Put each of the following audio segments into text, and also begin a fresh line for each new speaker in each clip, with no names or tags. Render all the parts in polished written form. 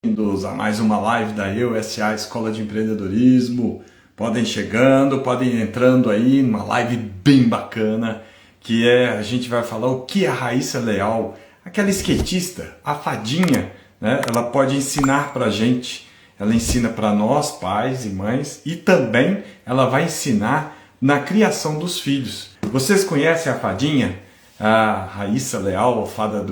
Bem-vindos a mais uma live da EUSA Escola de Empreendedorismo. Podem chegando, podem entrando aí numa live bem bacana, que a gente vai falar o que a Raíssa Leal, aquela skatista, a fadinha, né? Ela pode ensinar pra gente. Ela ensina para nós, pais e mães, e também ela vai ensinar na criação dos filhos. Vocês conhecem a fadinha? A Raíssa Leal, a fada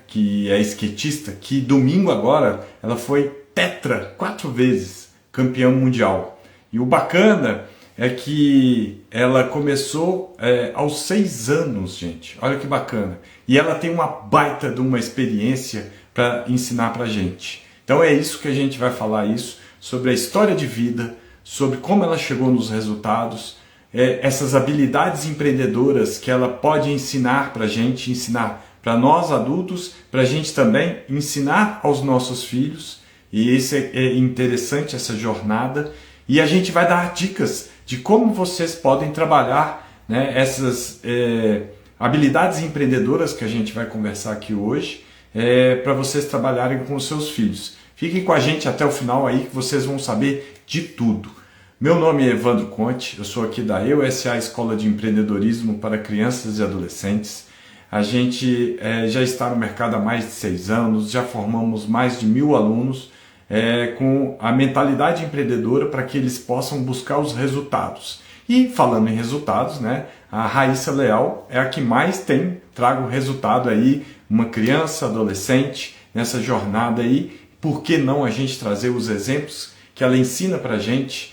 que é skatista, que domingo agora ela foi tetra 4 vezes campeã mundial. E o bacana é que ela começou aos 6 anos, gente. Olha que bacana. E ela tem uma baita de uma experiência para ensinar pra gente. Então é isso que a gente vai falar, sobre a história de vida, sobre como ela chegou nos resultados, essas habilidades empreendedoras que ela pode ensinar para a gente, ensinar para nós adultos, para a gente também ensinar aos nossos filhos. E isso é interessante, essa jornada. E a gente vai dar dicas de como vocês podem trabalhar, né, essas habilidades empreendedoras que a gente vai conversar aqui hoje, para vocês trabalharem com os seus filhos. Fiquem com a gente até o final aí que vocês vão saber de tudo. Meu nome é Evandro Conte, eu sou aqui da EUSA Escola de Empreendedorismo para Crianças e Adolescentes. A gente já está no mercado há mais de 6 anos, já formamos mais de 1000 alunos com a mentalidade empreendedora para que eles possam buscar os resultados. E falando em resultados, né, a Raíssa Leal é a que mais traga o resultado aí, uma criança, adolescente, nessa jornada aí. Por que não a gente trazer os exemplos que ela ensina para a gente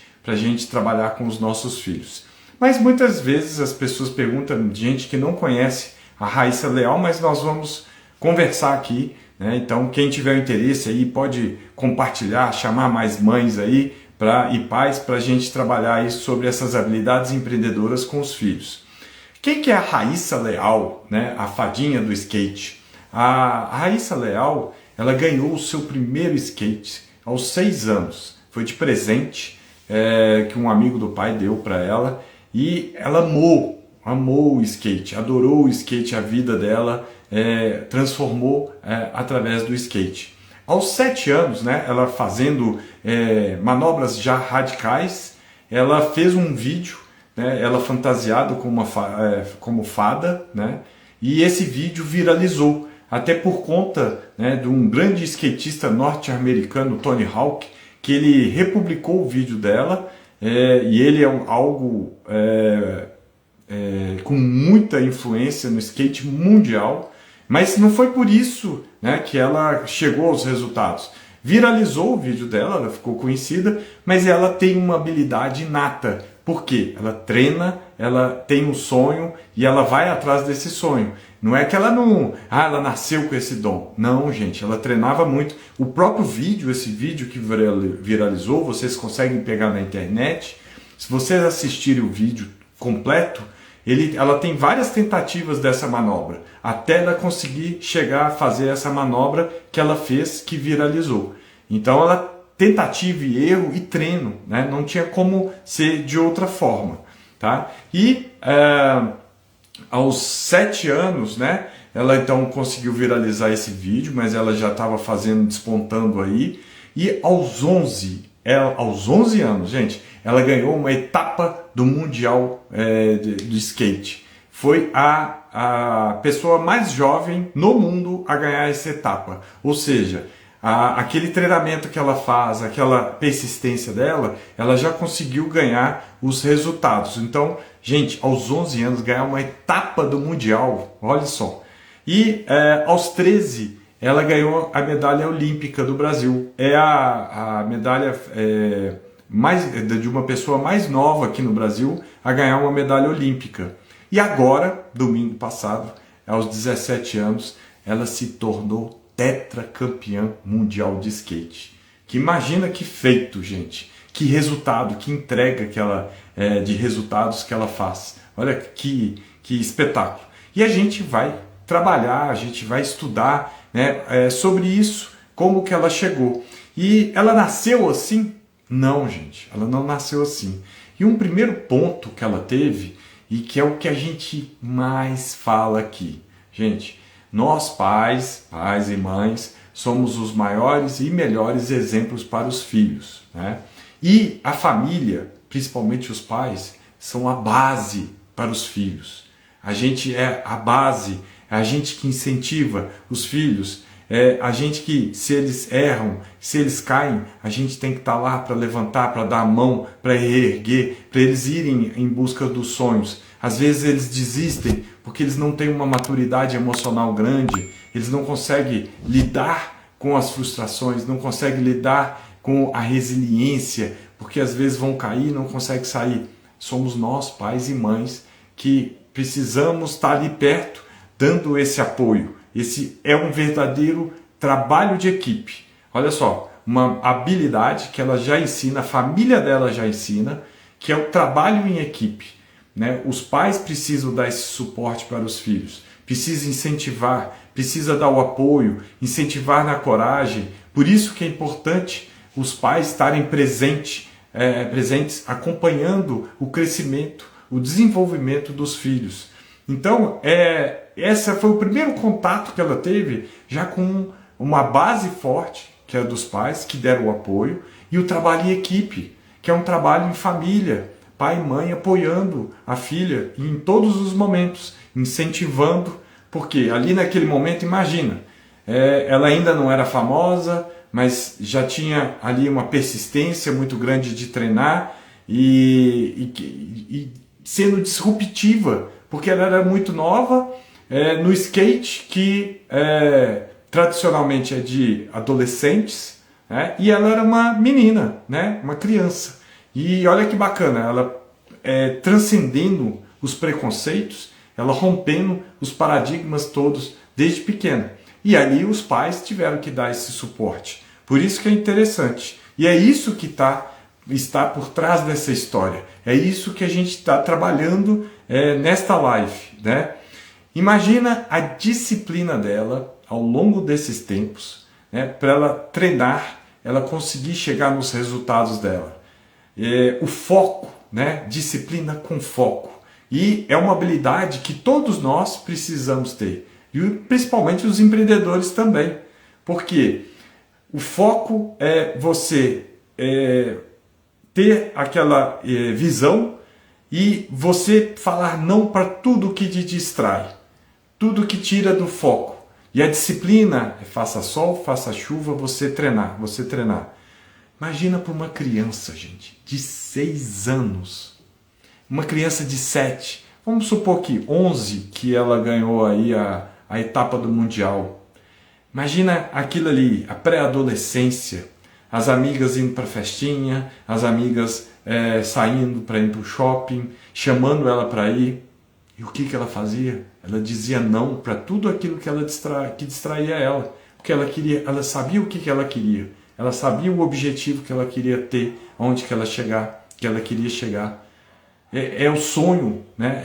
trabalhar com os nossos filhos? Mas muitas vezes as pessoas perguntam, gente que não conhece a Raíssa Leal, mas nós vamos conversar aqui, né? Então quem tiver interesse aí pode compartilhar, chamar mais mães aí e pais para a gente trabalhar aí sobre essas habilidades empreendedoras com os filhos. Quem que é a Raíssa Leal, né? A fadinha do skate? A Raíssa Leal, ela ganhou o seu primeiro skate aos 6 anos. Foi de presente que um amigo do pai deu para ela. E ela amou o skate, adorou o skate, a vida dela transformou através do skate. Aos 7 anos, né, ela fazendo manobras já radicais, ela fez um vídeo, né, ela fantasiada como fada, né, e esse vídeo viralizou. Até por conta, né, de um grande skatista norte-americano, Tony Hawk, que ele republicou o vídeo dela, e ele é algo com muita influência no skate mundial, mas não foi por isso, né, que ela chegou aos resultados. Viralizou o vídeo dela, ela ficou conhecida, mas ela tem uma habilidade inata. Por quê? Ela treina, ela tem um sonho e ela vai atrás desse sonho. Não é que ela ela nasceu com esse dom. Não, gente, ela treinava muito. O próprio vídeo, esse vídeo que viralizou, vocês conseguem pegar na internet. Se vocês assistirem o vídeo completo, ela tem várias tentativas dessa manobra, até ela conseguir chegar a fazer essa manobra que ela fez, que viralizou. Então ela tentativa e erro e treino, né? Não tinha como ser de outra forma, tá? E aos 7 anos, né, ela então conseguiu viralizar esse vídeo, mas ela já estava despontando aí. E aos 11 anos, gente, ela ganhou uma etapa do Mundial do Skate. Foi a pessoa mais jovem no mundo a ganhar essa etapa. Ou seja, aquele treinamento que ela faz, aquela persistência dela, ela já conseguiu ganhar os resultados. Então, gente, aos 11 anos, ganhar uma etapa do Mundial, olha só. E aos 13, ela ganhou a medalha olímpica do Brasil. É a medalha de uma pessoa mais nova aqui no Brasil a ganhar uma medalha olímpica. E agora, domingo passado, aos 17 anos, ela se tornou tetracampeã mundial de skate. Que imagina que feito, gente. Que resultado, que entrega de resultados que ela faz. Olha que espetáculo. E a gente vai trabalhar, a gente vai estudar, né, sobre isso, como que ela chegou. E ela nasceu assim? Não, gente, ela não nasceu assim. E um primeiro ponto que ela teve, e que é o que a gente mais fala aqui. Gente, nós pais e mães, somos os maiores e melhores exemplos para os filhos, né? E a família, principalmente os pais, são a base para os filhos. A gente é a base, é a gente que incentiva os filhos, é a gente que, se eles erram, se eles caem, a gente tem que estar lá para levantar, para dar a mão, para reerguer, para eles irem em busca dos sonhos. Às vezes eles desistem porque eles não têm uma maturidade emocional grande, eles não conseguem lidar com as frustrações, não conseguem lidar com a resiliência, porque às vezes vão cair e não conseguem sair. Somos nós, pais e mães, que precisamos estar ali perto, dando esse apoio. Esse é um verdadeiro trabalho de equipe. Olha só, uma habilidade que ela já ensina, a família dela já ensina, que é o trabalho em equipe, né? Os pais precisam dar esse suporte para os filhos, precisam incentivar, precisa dar o apoio, incentivar na coragem. Por isso que é importante os pais estarem presentes, acompanhando o crescimento, o desenvolvimento dos filhos. Então, esse foi o primeiro contato que ela teve, já com uma base forte, que é a dos pais, que deram o apoio, e o trabalho em equipe, que é um trabalho em família, pai e mãe apoiando a filha em todos os momentos, incentivando, porque ali naquele momento, imagina, ela ainda não era famosa, mas já tinha ali uma persistência muito grande de treinar e sendo disruptiva, porque ela era muito nova no skate, que tradicionalmente é de adolescentes, né? E ela era uma menina, né? Uma criança. E olha que bacana, ela transcendendo os preconceitos, ela rompendo os paradigmas todos desde pequena. E ali os pais tiveram que dar esse suporte. Por isso que é interessante. E é isso que está por trás dessa história. É isso que a gente está trabalhando nesta live, né? Imagina a disciplina dela ao longo desses tempos, né, para ela treinar, ela conseguir chegar nos resultados dela. O foco, né? Disciplina com foco. E é uma habilidade que todos nós precisamos ter. E principalmente os empreendedores também. Porque o foco é você ter aquela visão e você falar não para tudo que te distrai, tudo que tira do foco. E a disciplina é faça sol, faça chuva, você treinar. Imagina para uma criança, gente, de 6 anos, uma criança de 7, vamos supor que 11, que ela ganhou aí a etapa do Mundial. Imagina aquilo ali, a pré-adolescência, as amigas indo para festinha, as amigas saindo para ir para o shopping, chamando ela para ir. E o que ela fazia? Ela dizia não para tudo aquilo que distraía ela. Porque ela sabia o que ela queria. Ela sabia o objetivo que ela queria ter, onde que ela queria chegar. É o sonho, né?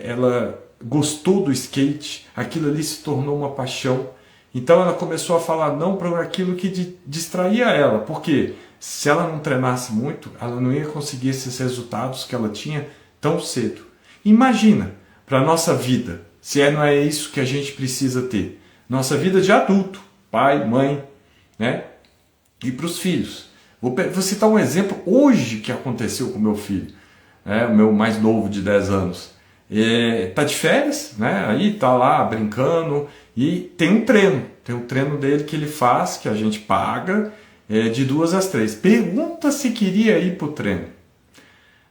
Ela gostou do skate, aquilo ali se tornou uma paixão. Então ela começou a falar não para aquilo que distraía ela, porque se ela não treinasse muito, ela não ia conseguir esses resultados que ela tinha tão cedo. Imagina, para a nossa vida, se não é isso que a gente precisa ter. Nossa vida de adulto, pai, mãe, né? E para os filhos. Vou citar um exemplo hoje que aconteceu com o meu filho, o meu mais novo de 10 anos. Tá de férias, né? Aí tá lá brincando e tem um treino dele que ele faz, que a gente paga, de 2 às 3. Pergunta se queria ir pro treino.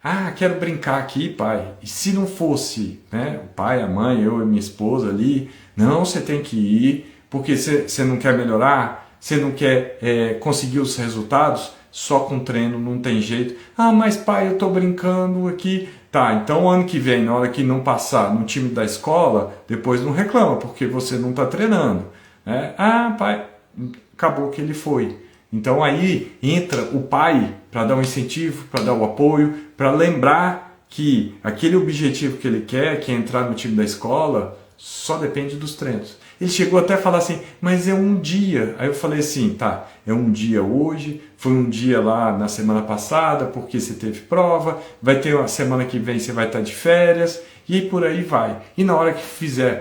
Ah, quero brincar aqui, pai. E se não fosse, né, o pai, a mãe, eu e minha esposa ali, não, você tem que ir, porque você não quer melhorar, você não quer conseguir os resultados, só com treino não tem jeito. Ah, mas pai, eu tô brincando aqui. Tá, então ano que vem, na hora que não passar no time da escola, depois não reclama, porque você não está treinando. Né? Ah, pai, acabou que ele foi. Então aí entra o pai para dar um incentivo, para dar o apoio, para lembrar que aquele objetivo que ele quer, que é entrar no time da escola, só depende dos treinos. Ele chegou até a falar assim, mas é um dia. Aí eu falei assim, tá, é um dia hoje, foi um dia lá na semana passada, porque você teve prova, vai ter uma semana que vem, você vai estar de férias, e por aí vai. E na hora que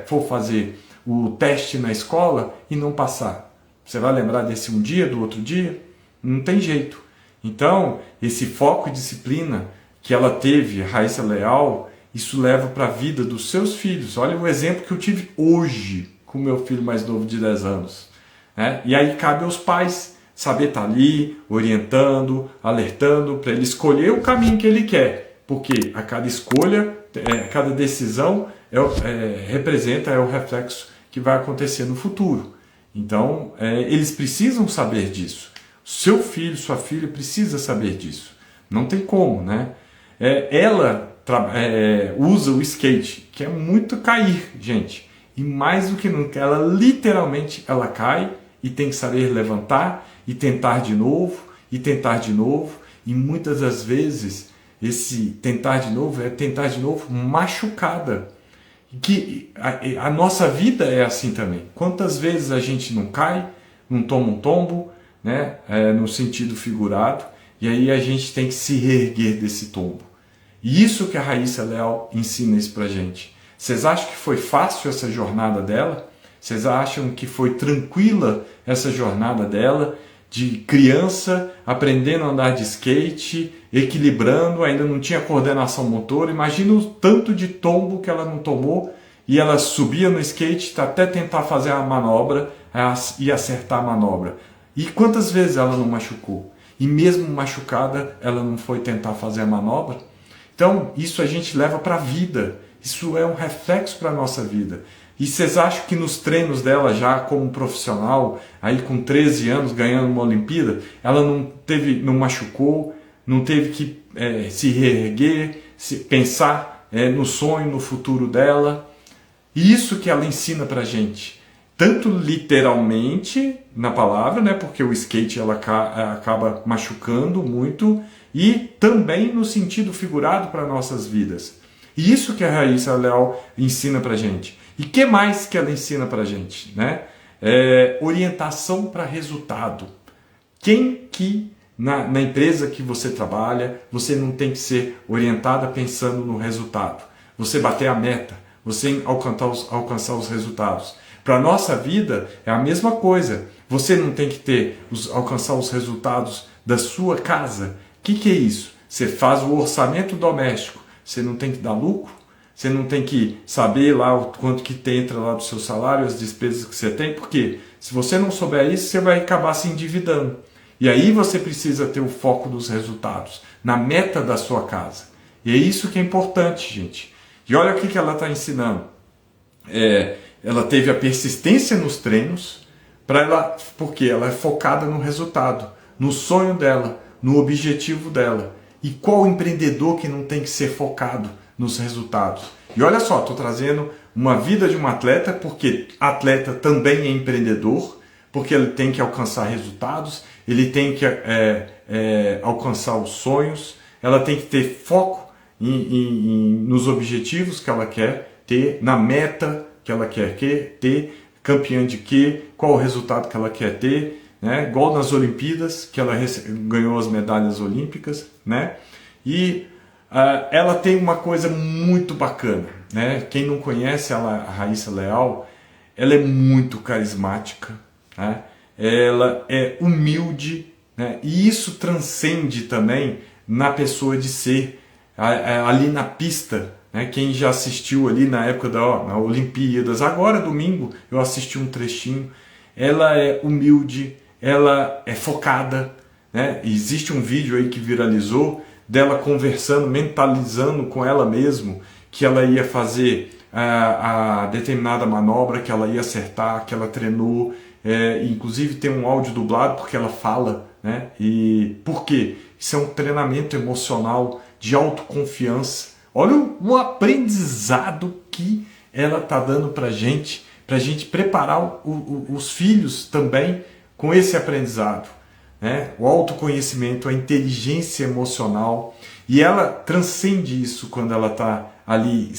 for fazer o teste na escola e não passar, Você vai lembrar desse um dia, do outro dia? Não tem jeito. Então, esse foco e disciplina que ela teve, Raíssa Leal, isso leva para a vida dos seus filhos. Olha o exemplo que eu tive hoje com o meu filho mais novo de 10 anos. Né? E aí cabe aos pais saber estar ali, orientando, alertando, para ele escolher o caminho que ele quer. Porque a cada escolha, cada decisão representa o reflexo que vai acontecer no futuro. Então, eles precisam saber disso. Seu filho, sua filha precisa saber disso. Não tem como, né? Ela usa o skate, que é muito cair, gente. E mais do que nunca, ela literalmente ela cai e tem que saber levantar e tentar de novo, e tentar de novo. E muitas das vezes, esse tentar de novo é tentar de novo machucada. Que a nossa vida é assim também. Quantas vezes a gente não cai, não toma um tombo, né? No sentido figurado, e aí a gente tem que se reerguer desse tombo. E isso que a Raíssa Leal ensina isso pra gente. Vocês acham que foi fácil essa jornada dela? Vocês acham que foi tranquila essa jornada dela? De criança, aprendendo a andar de skate, equilibrando, ainda não tinha coordenação motora. Imagina o tanto de tombo que ela não tomou, e ela subia no skate até tentar fazer a manobra e acertar a manobra. E quantas vezes ela não machucou? E mesmo machucada, ela não foi tentar fazer a manobra? Então, isso a gente leva para a vida. Isso é um reflexo para a nossa vida. E vocês acham que nos treinos dela já como profissional, aí com 13 anos ganhando uma Olimpíada, ela não machucou, não teve que se reerguer, pensar no sonho, no futuro dela? E isso que ela ensina pra gente. Tanto literalmente na palavra, né, porque o skate ela acaba machucando muito, e também no sentido figurado para nossas vidas. E isso que a Raíssa Leal ensina pra gente. E o que mais que ela ensina pra gente? Né? Orientação para resultado. Quem que na empresa que você trabalha, você não tem que ser orientada pensando no resultado. Você bater a meta, você alcançar os resultados. Para a nossa vida é a mesma coisa. Você não tem que alcançar os resultados da sua casa. O que é isso? Você faz o orçamento doméstico. Você não tem que dar lucro? Você não tem que saber lá o quanto que entra lá do seu salário, as despesas que você tem? Porque se você não souber isso, você vai acabar se endividando. E aí você precisa ter o foco dos resultados, na meta da sua casa. E é isso que é importante, gente. E olha o que ela está ensinando. Ela teve a persistência nos treinos, porque ela é focada no resultado, no sonho dela, no objetivo dela. E qual empreendedor que não tem que ser focado nos resultados? E olha só, estou trazendo uma vida de um atleta, porque atleta também é empreendedor, porque ele tem que alcançar resultados, ele tem que alcançar os sonhos, ela tem que ter foco nos objetivos que ela quer ter, na meta que ela quer ter, campeã de quê, qual o resultado que ela quer ter, né? Igual nas Olimpíadas, que ela ganhou as medalhas olímpicas, né? E ela tem uma coisa muito bacana, né? Quem não conhece ela, a Raíssa Leal, ela é muito carismática, né? Ela é humilde, né? E isso transcende também na pessoa de ser ali na pista, né? Quem já assistiu ali na época na Olimpíadas, agora domingo eu assisti um trechinho. Ela é humilde, ela é focada, né? Existe um vídeo aí que viralizou dela conversando, mentalizando com ela mesma que ela ia fazer a determinada manobra, que ela ia acertar, que ela treinou. Inclusive tem um áudio dublado porque ela fala, né? E por quê? Isso é um treinamento emocional de autoconfiança. Olha o aprendizado que ela está dando para a gente preparar os filhos também com esse aprendizado, né? O autoconhecimento, a inteligência emocional. E ela transcende isso quando ela está ali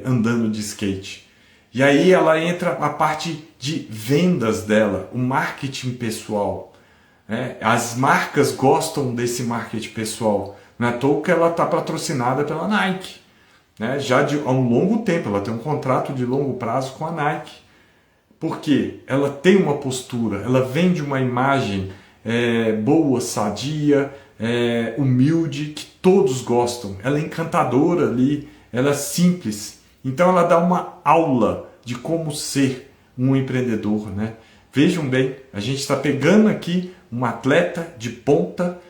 andando de skate. E aí ela entra na parte de vendas dela, o marketing pessoal, né? As marcas gostam desse marketing pessoal. Não é à toa que ela está patrocinada pela Nike, né? Já há um longo tempo, ela tem um contrato de longo prazo com a Nike. Porque ela tem uma postura, ela vem de uma imagem boa, sadia, humilde, que todos gostam. Ela é encantadora ali, ela é simples. Então ela dá uma aula de como ser um empreendedor, né? Vejam bem, a gente está pegando aqui uma atleta de ponta,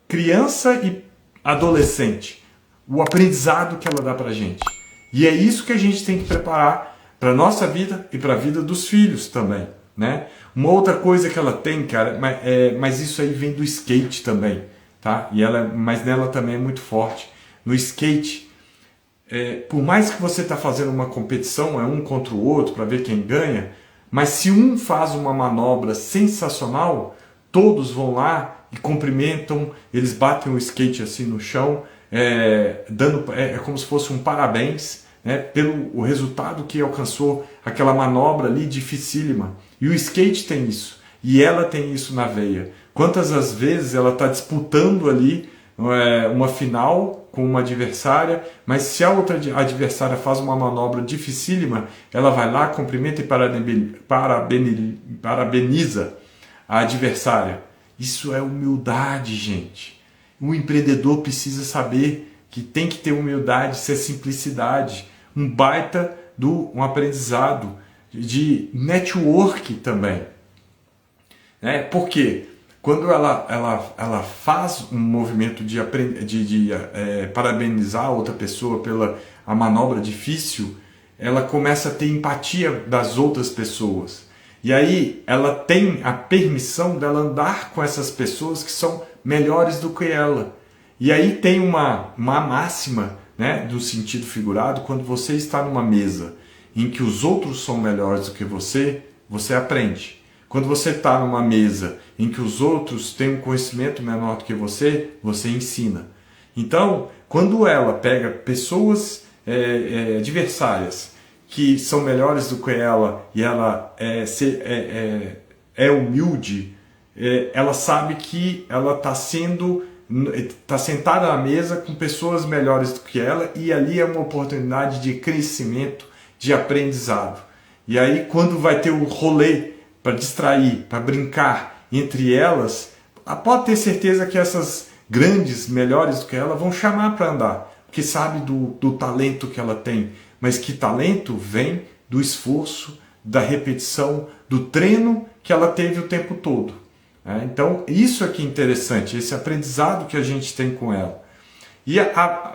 criança e adolescente, o aprendizado que ela dá para a gente. E é isso que a gente tem que preparar para a nossa vida e para a vida dos filhos também, né? Uma outra coisa que ela tem, cara, mas isso aí vem do skate também, tá? Mas nela também é muito forte. No skate, por mais que você está fazendo uma competição, é um contra o outro para ver quem ganha, mas se um faz uma manobra sensacional, todos vão lá e cumprimentam, eles batem o skate assim no chão, é como se fosse um parabéns, né, pelo o resultado que alcançou aquela manobra ali dificílima. E o skate tem isso, e ela tem isso na veia. Quantas as vezes ela está disputando ali uma final com uma adversária, mas se a outra adversária faz uma manobra dificílima, ela vai lá, cumprimenta e parabeniza a adversária. Isso é humildade, gente. Um empreendedor precisa saber que tem que ter humildade, isso é simplicidade, um baita um aprendizado de network também. Por quê? Quando ela faz um movimento de parabenizar a outra pessoa pela a manobra difícil, ela começa a ter empatia das outras pessoas. E aí ela tem a permissão dela andar com essas pessoas que são melhores do que ela. E aí tem uma máxima, né, do sentido figurado, quando você está numa mesa em que os outros são melhores do que você aprende. Quando você está numa mesa em que os outros têm um conhecimento menor do que você ensina. Então, quando ela pega pessoas adversárias que são melhores do que ela e ela é humilde, ela sabe que ela está sentada na mesa com pessoas melhores do que ela, e ali é uma oportunidade de crescimento, de aprendizado. E aí quando vai ter o rolê para distrair, para brincar entre elas, pode ter certeza que essas grandes, melhores do que ela, vão chamar para andar, porque sabe do talento que ela tem. Mas que talento vem do esforço, da repetição, do treino que ela teve o tempo todo. Então isso aqui é interessante, esse aprendizado que a gente tem com ela. E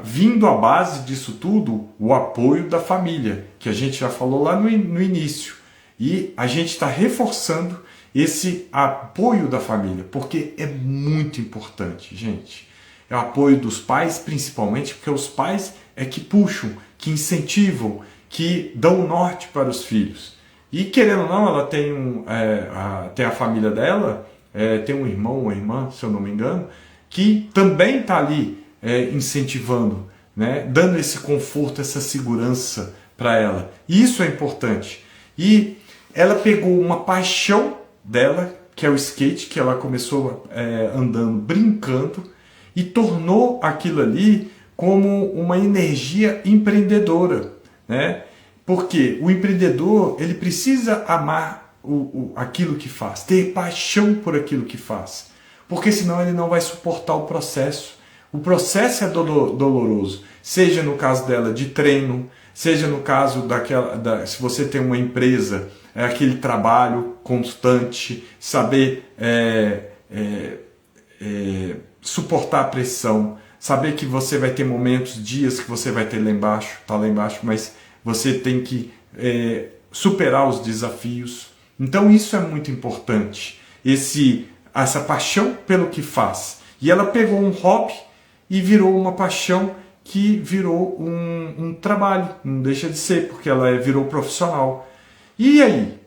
vindo à base disso tudo, o apoio da família, que a gente já falou lá no início. E a gente está reforçando esse apoio da família, porque é muito importante, gente. É o apoio dos pais, principalmente, porque os pais é que puxam, que incentivam, que dão norte para os filhos. E querendo ou não, ela tem a família dela, tem um irmão, uma irmã, se eu não me engano, que também está ali incentivando, né, dando esse conforto, essa segurança para ela. E isso é importante. E ela pegou uma paixão dela, que é o skate, que ela começou andando, brincando, e tornou aquilo ali como uma energia empreendedora, né? Porque o empreendedor, ele precisa amar aquilo que faz, ter paixão por aquilo que faz, porque senão ele não vai suportar o processo. O processo é doloroso, seja no caso dela de treino, seja no caso se você tem uma empresa, aquele trabalho constante, saber suportar a pressão, saber que você vai ter momentos, dias que você vai ter tá lá embaixo, mas você tem que superar os desafios. Então isso é muito importante, essa paixão pelo que faz. E ela pegou um hobby e virou uma paixão que virou um trabalho, não deixa de ser, porque ela virou profissional. E aí,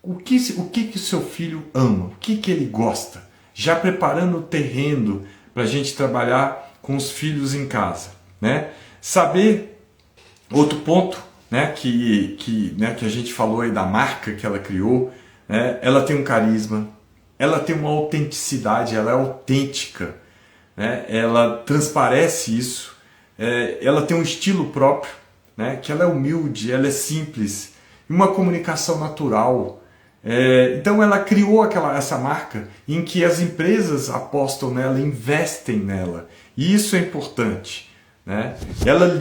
o que o seu filho ama? O que ele gosta? Já preparando o terreno para a gente trabalhar com os filhos em casa, né? Saber, outro ponto, né, que a gente falou aí da marca que ela criou, né? Ela tem um carisma, ela tem uma autenticidade, ela é autêntica, né? Ela transparece isso, ela tem um estilo próprio, né? Que ela é humilde, ela é simples. uma comunicação natural. Então ela criou essa marca em que as empresas apostam nela, investem nela. E isso é importante, né? Ela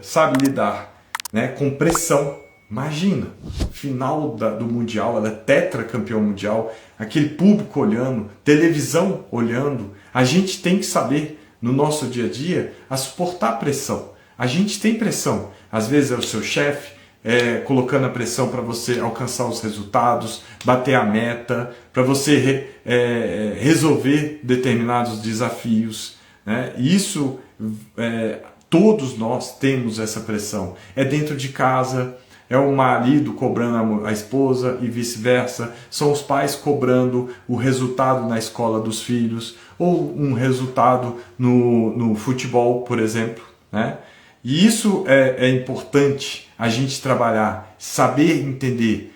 sabe lidar, né, com pressão. Imagina, final do Mundial, ela é tetracampeã mundial, aquele público olhando, televisão olhando. A gente tem que saber, no nosso dia a dia, a suportar pressão. A gente tem pressão. Às vezes é o seu chefe colocando a pressão para você alcançar os resultados, bater a meta, para você resolver determinados desafios, né? E isso, todos nós temos essa pressão. É dentro de casa, é o marido cobrando a esposa e vice-versa, são os pais cobrando o resultado na escola dos filhos, ou um resultado no futebol, por exemplo, né? E isso é importante a gente trabalhar, saber entender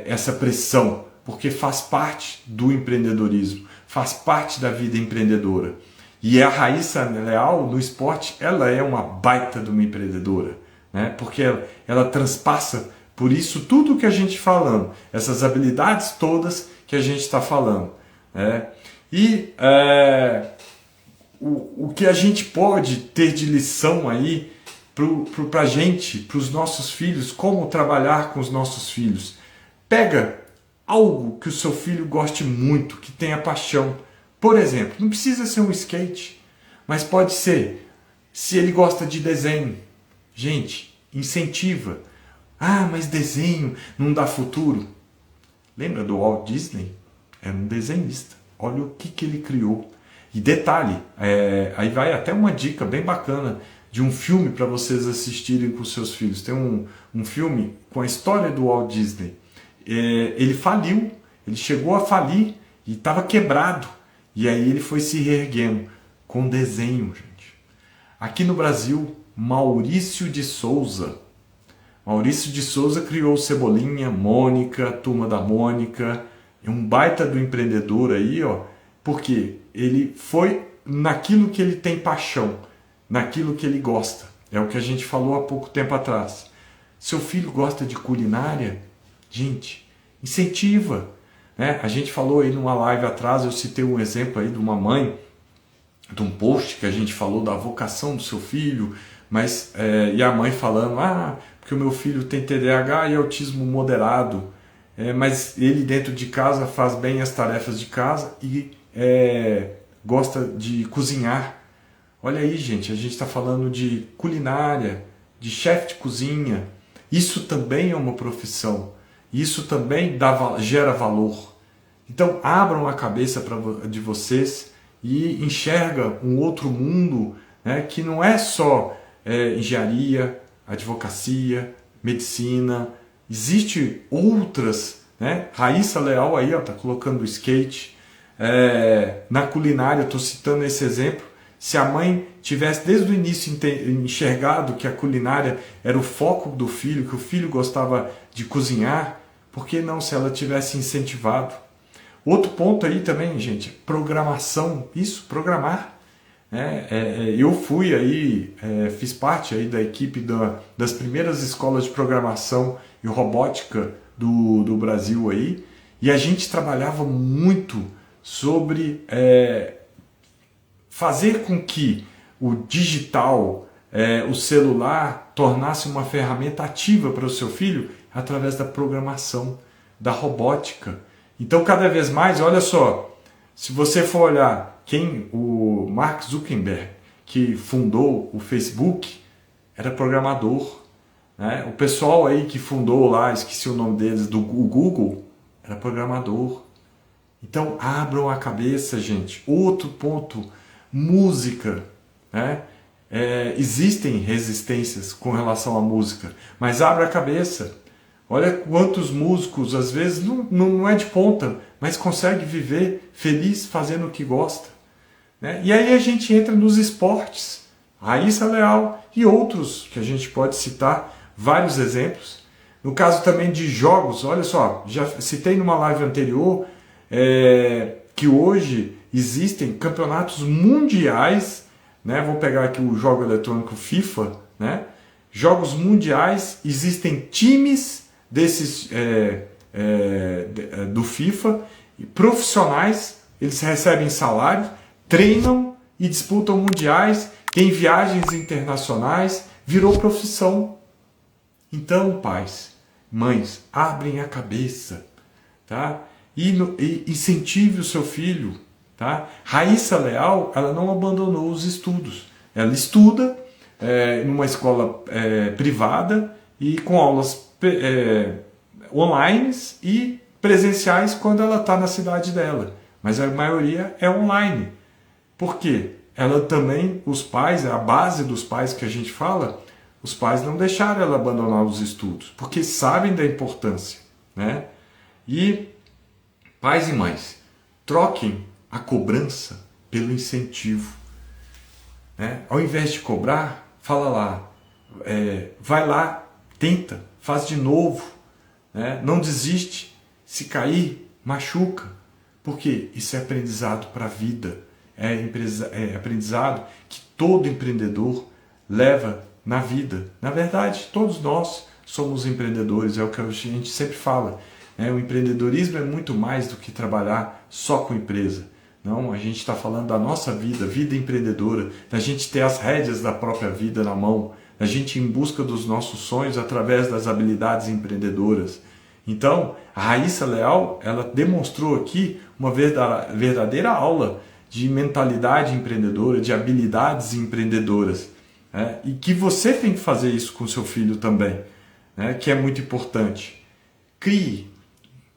essa pressão, porque faz parte do empreendedorismo, faz parte da vida empreendedora. E a Raíssa Leal, no esporte, ela é uma baita de uma empreendedora, né? Porque ela transpassa por isso tudo que a gente falando, essas habilidades todas que a gente está falando, né? E o que a gente pode ter de lição aí para a gente, para os nossos filhos, como trabalhar com os nossos filhos. Pega algo que o seu filho goste muito, que tenha paixão. Por exemplo, não precisa ser um skate, mas pode ser, se ele gosta de desenho. Gente, incentiva. Ah, mas desenho não dá futuro. Lembra do Walt Disney? Era um desenhista. Olha o que ele criou. E detalhe, aí vai até uma dica bem bacana de um filme para vocês assistirem com seus filhos. Tem um filme com a história do Walt Disney. Ele faliu, ele chegou a falir e estava quebrado. E aí ele foi se reerguendo com desenho, gente. Aqui no Brasil, Maurício de Souza. Maurício de Souza criou Cebolinha, Mônica, Turma da Mônica. É um baita do empreendedor aí, ó, porque ele foi naquilo que ele tem paixão, naquilo que ele gosta. É o que a gente falou há pouco tempo atrás. Seu filho gosta de culinária? Gente, incentiva, né? A gente falou aí numa live atrás, eu citei um exemplo aí de uma mãe, de um post que a gente falou da vocação do seu filho, mas e a mãe falando, porque o meu filho tem TDAH e autismo moderado, mas ele dentro de casa faz bem as tarefas de casa e gosta de cozinhar. Olha aí, gente, a gente está falando de culinária, de chefe de cozinha. Isso também é uma profissão. Isso também gera valor. Então, abram a cabeça de vocês e enxerga um outro mundo, né, que não é só engenharia, advocacia, medicina. Existe outras, né? Raíssa Leal aí está colocando o skate. Na culinária, estou citando esse exemplo. Se a mãe tivesse desde o início enxergado que a culinária era o foco do filho, que o filho gostava de cozinhar, por que não se ela tivesse incentivado? Outro ponto aí também, gente, programação. Isso, programar. Eu fui aí, fiz parte aí da equipe das primeiras escolas de programação e robótica do Brasil aí, e a gente trabalhava muito sobre fazer com que o digital, o celular, tornasse uma ferramenta ativa para o seu filho através da programação, da robótica. Então, cada vez mais, olha só, se você for olhar o Mark Zuckerberg, que fundou o Facebook, era programador, né? O pessoal aí que fundou lá, esqueci o nome deles, do Google, era programador. Então, abram a cabeça, gente. Outro ponto, música, né? Existem resistências com relação à música, mas abra a cabeça. Olha quantos músicos, às vezes, não é de ponta, mas consegue viver feliz fazendo o que gosta, né? E aí a gente entra nos esportes. Raíssa Leal e outros que a gente pode citar, vários exemplos. No caso também de jogos, olha só, já citei numa live anterior que hoje existem campeonatos mundiais, né? Vou pegar aqui o jogo eletrônico FIFA, né? Jogos mundiais, existem times, desses do FIFA, profissionais, eles recebem salário, treinam e disputam mundiais, tem viagens internacionais, virou profissão. Então, pais, mães, abrem a cabeça, tá? E incentive o seu filho, tá? Raíssa Leal, ela não abandonou os estudos. Ela estuda numa escola privada e com aulas online e presenciais quando ela está na cidade dela. Mas a maioria é online. Por quê? Ela também, os pais, a base dos pais que a gente fala, os pais não deixaram ela abandonar os estudos, porque sabem da importância, né? E pais e mães, troquem a cobrança pelo incentivo, né? Ao invés de cobrar, fala lá, vai lá, tenta, faz de novo, né? Não desiste, se cair, machuca, porque isso é aprendizado para a vida, é aprendizado que todo empreendedor leva na vida. Na verdade, todos nós somos empreendedores, é o que a gente sempre fala. O empreendedorismo é muito mais do que trabalhar só com empresa. Não, a gente está falando da nossa vida, vida empreendedora, da gente ter as rédeas da própria vida na mão, da gente ir em busca dos nossos sonhos através das habilidades empreendedoras. Então, a Raíssa Leal, ela demonstrou aqui uma verdadeira aula de mentalidade empreendedora, de habilidades empreendedoras. E que você tem que fazer isso com seu filho também, que é muito importante. Crie,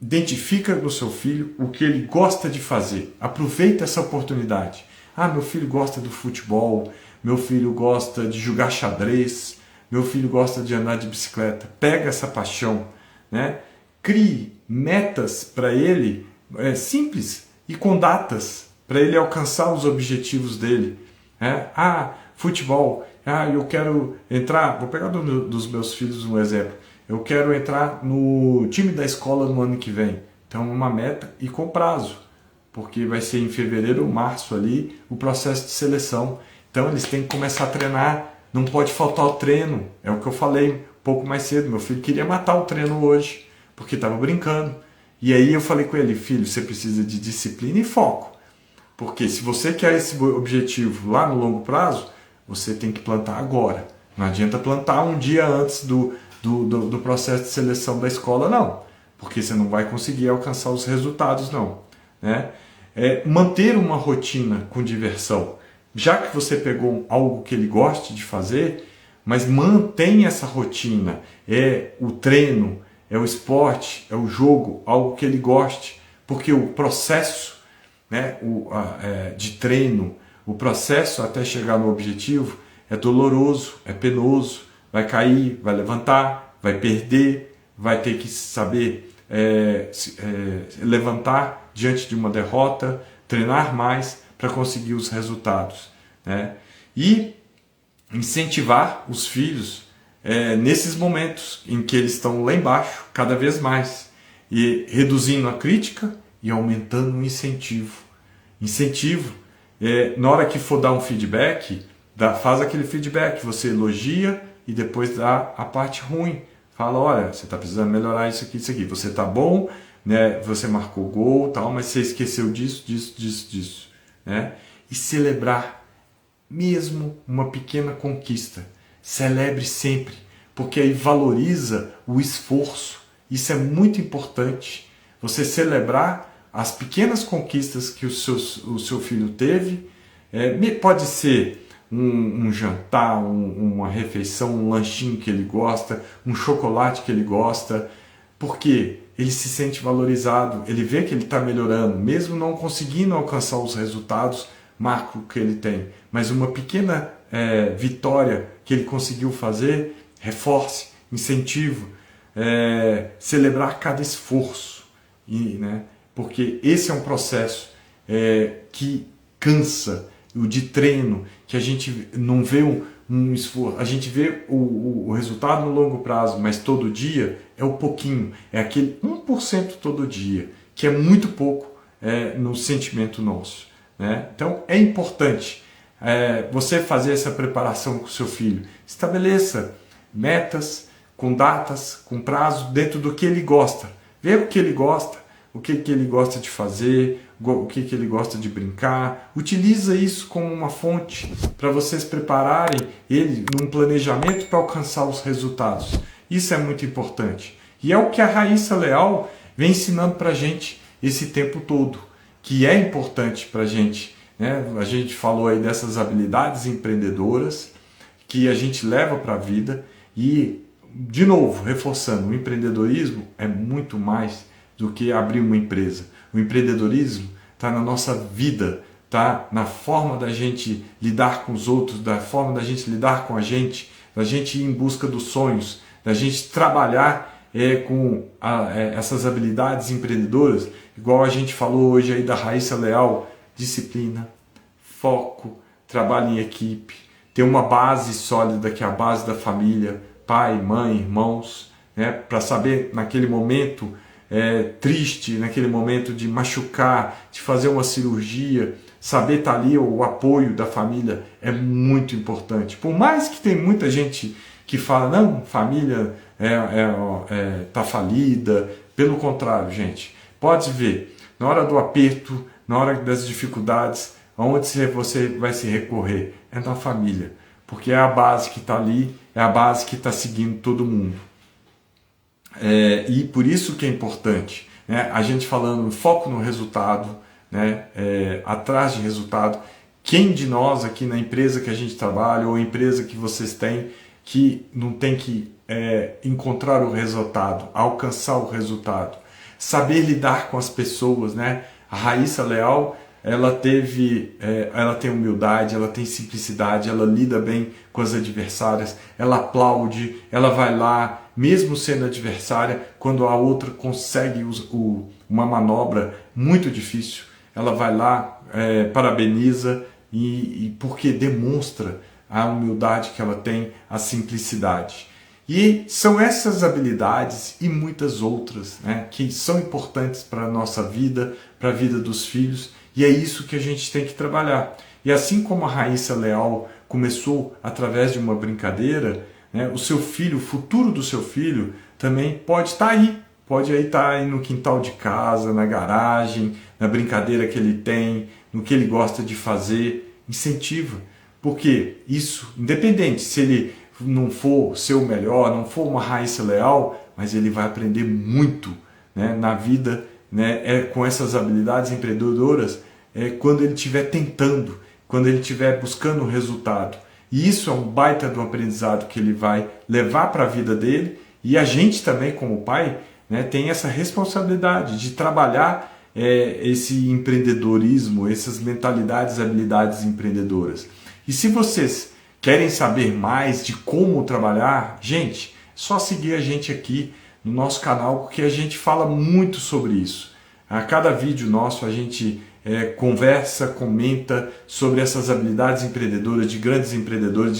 identifica no seu filho o que ele gosta de fazer. Aproveita essa oportunidade. Meu filho gosta do futebol, meu filho gosta de jogar xadrez, meu filho gosta de andar de bicicleta. Pega essa paixão, né? Crie metas para ele simples e com datas, para ele alcançar os objetivos dele. Futebol, eu quero entrar, vou pegar dos meus filhos um exemplo, eu quero entrar no time da escola no ano que vem. Então, uma meta e com prazo, porque vai ser em fevereiro ou março ali o processo de seleção. Então, eles têm que começar a treinar, não pode faltar o treino. É o que eu falei um pouco mais cedo, meu filho queria matar o treino hoje, porque estava brincando. E aí eu falei com ele, filho, você precisa de disciplina e foco. Porque se você quer esse objetivo lá no longo prazo, você tem que plantar agora. Não adianta plantar um dia antes do processo de seleção da escola, não. Porque você não vai conseguir alcançar os resultados, não. Manter uma rotina com diversão. Já que você pegou algo que ele goste de fazer, mas mantenha essa rotina. É o treino, é o esporte, é o jogo, algo que ele goste. Porque o processo de treino, o processo até chegar no objetivo é doloroso, é penoso, vai cair, vai levantar, vai perder, vai ter que saber levantar diante de uma derrota, treinar mais para conseguir os resultados, né? E incentivar os filhos nesses momentos em que eles estão lá embaixo, cada vez mais, e reduzindo a crítica e aumentando o incentivo. Na hora que for dar um feedback, faz aquele feedback, você elogia e depois dá a parte ruim. Fala, olha, você está precisando melhorar isso aqui, você está bom, né? Você marcou gol, tal, mas você esqueceu disso. Né? E celebrar mesmo uma pequena conquista. Celebre sempre, porque aí valoriza o esforço. Isso é muito importante. Você celebrar as pequenas conquistas que o seu filho teve. Pode ser um jantar, uma refeição, um lanchinho que ele gosta, um chocolate que ele gosta, porque ele se sente valorizado, ele vê que ele está melhorando, mesmo não conseguindo alcançar os resultados macro que ele tem, mas uma pequena vitória que ele conseguiu fazer, reforce, incentivo, celebrar cada esforço, porque esse é um processo que cansa, o de treino, que a gente não vê um esforço, a gente vê o resultado no longo prazo, mas todo dia é o pouquinho, é aquele 1% todo dia, que é muito pouco no sentimento nosso, né? Então é importante você fazer essa preparação com o seu filho, estabeleça metas, com datas, com prazo, dentro do que ele gosta. Vê o que ele gosta, o que ele gosta de fazer, o que ele gosta de brincar. Utiliza isso como uma fonte para vocês prepararem ele num planejamento para alcançar os resultados. Isso é muito importante. E é o que a Raíssa Leal vem ensinando para a gente esse tempo todo, que é importante para a gente, né? A gente falou aí dessas habilidades empreendedoras que a gente leva para a vida e, de novo, reforçando, o empreendedorismo é muito mais do que abrir uma empresa. O empreendedorismo está na nossa vida, está na forma da gente lidar com os outros, da forma da gente lidar com a gente, da gente ir em busca dos sonhos, da gente trabalhar com essas habilidades empreendedoras, igual a gente falou hoje aí da Raíssa Leal: disciplina, foco, trabalho em equipe, ter uma base sólida que é a base da família, pai, mãe, irmãos, né, para saber naquele momento triste, naquele momento de machucar, de fazer uma cirurgia, saber estar ali, o apoio da família é muito importante. Por mais que tem muita gente que fala, não, família tá falida, pelo contrário, gente, pode ver, na hora do aperto, na hora das dificuldades, aonde você vai se recorrer? É na família, porque é a base que está ali, é a base que está seguindo todo mundo. E por isso que é importante, né, a gente falando foco no resultado, né, atrás de resultado. Quem de nós aqui na empresa que a gente trabalha, ou empresa que vocês têm, que não tem que encontrar o resultado, alcançar o resultado, saber lidar com as pessoas, né? A Raíssa Leal, ela tem humildade, ela tem simplicidade, ela lida bem com as adversárias, ela aplaude, ela vai lá, mesmo sendo adversária, quando a outra consegue uma manobra muito difícil, ela vai lá, parabeniza, e porque demonstra a humildade que ela tem, a simplicidade. E são essas habilidades e muitas outras, né, que são importantes para a nossa vida, para a vida dos filhos, e é isso que a gente tem que trabalhar. E assim como a Raíssa Leal começou através de uma brincadeira, né, o seu filho, o futuro do seu filho também pode estar aí. Pode estar aí no quintal de casa, na garagem, na brincadeira que ele tem, no que ele gosta de fazer. Incentiva. Porque isso, independente se ele não for ser o melhor, não for uma Raíssa Leal, mas ele vai aprender muito, né, na vida, né, com essas habilidades empreendedoras, quando ele estiver tentando, quando ele estiver buscando o resultado. E isso é um baita do aprendizado que ele vai levar para a vida dele, e a gente também, como pai, né, tem essa responsabilidade de trabalhar esse empreendedorismo, essas mentalidades, habilidades empreendedoras. E se vocês querem saber mais de como trabalhar, gente, é só seguir a gente aqui no nosso canal, porque a gente fala muito sobre isso. A cada vídeo nosso a gente conversa, comenta sobre essas habilidades empreendedoras, de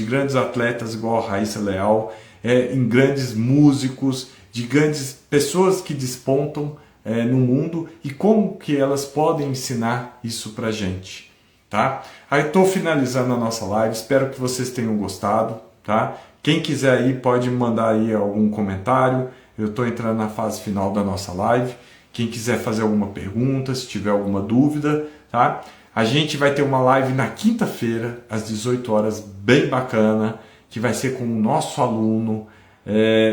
grandes atletas igual a Raíssa Leal, em grandes músicos, de grandes pessoas que despontam no mundo, e como que elas podem ensinar isso pra gente. Tá? Aí estou finalizando a nossa live, espero que vocês tenham gostado, tá? Quem quiser aí pode mandar aí algum comentário, eu estou entrando na fase final da nossa live. Quem quiser fazer alguma pergunta, se tiver alguma dúvida, tá? A gente vai ter uma live na quinta-feira, às 18 horas, bem bacana, que vai ser com o nosso aluno,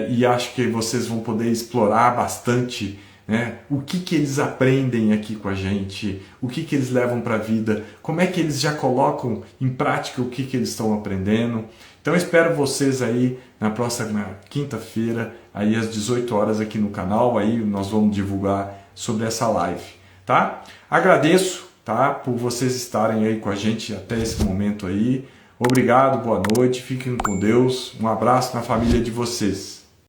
e acho que vocês vão poder explorar bastante, né, o que eles aprendem aqui com a gente, o que eles levam para a vida, como é que eles já colocam em prática o que eles estão aprendendo. Então eu espero vocês aí na próxima quinta-feira, aí às 18 horas aqui no canal, aí nós vamos divulgar sobre essa live, tá? Agradeço, tá, por vocês estarem aí com a gente até esse momento aí. Obrigado, boa noite, fiquem com Deus, um abraço na família de vocês.